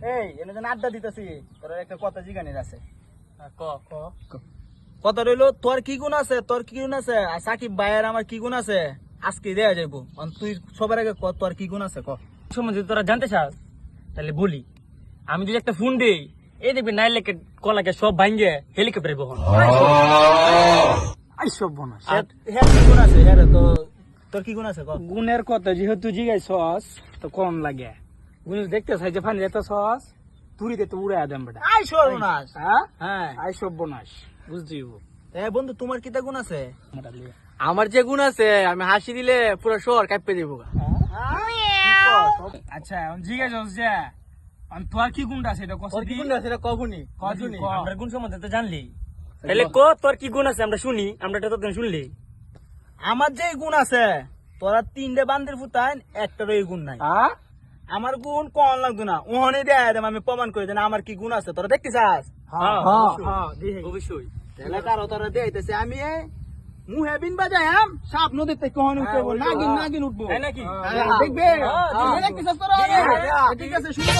এই এনে যেন আড্ডা দিতেছি তোর একটা কথা জিগানির আছে। ক ক কথা রইলো তোর কি গুণ আছে, তোর কি গুণ আছে, আর সাকিব ভাইয়ের আমার কি গুণ আছে আজকে দেয়া যাইবো। তুই সবার আগে ক তোর কি গুণ আছে ক। সম্বন্ধে তোরা জানতে চাস তাহলে বলি। আমি যদি একটা ফোন দেই এই দেখবি নাইলেকে কলাকে সব ভাঙ্গে হেলিকপ্টারে বহন আই সব বনাস হ্যাঁ কি গুণ আছে হ্যাঁ তো তোর কি গুণ আছে ক। গুণের কথা যেহেতু জিগাইছস তো কম লাগে। গুণ দেখতে চাই যে ফানি যেত সস তুরিতে তো উড়ে আদাম বেটা। আই সর্বনাশ। হ্যাঁ হ্যাঁ আই সব বনাস বুঝছি এ বন্ধু তোমার কিটা গুণ আছে। আমার যে গুণ আছে আমি হাসি দিলে পুরো শহর কাঁপে দেবো। আচ্ছা জিগাইছস যে তোর কি গুণটা আছে এটা কষ্ট কি গুণ আছে এটা কখনই কজনই আমরা গুণ সম্বন্ধে তো জানলি তাহলে ক তোর কি গুণ আছে আমরা শুনি। আমরা এটা তো শুনলি আমার যে গুণ আছে তোরা তিনটে বান্দির ফুটাইন একটার এই গুণ নাই। হ্যাঁ আমার গুণ কম লাগতো না ওখানে দেয় আমি প্রমাণ করে দেন আমার কি গুণ আছে তোরা দেখতে চাস। হ্যাঁ হ্যাঁ অবশ্যই এলাকারও তোরা দেখতেছে আমি মুহে বিন বাজাই সাপ নদীতে কখন উঠবো নাগিন নাগিন উঠবো তাই নাকি দেখবে দেখতে চাস তোরা ঠিক আছে শুরু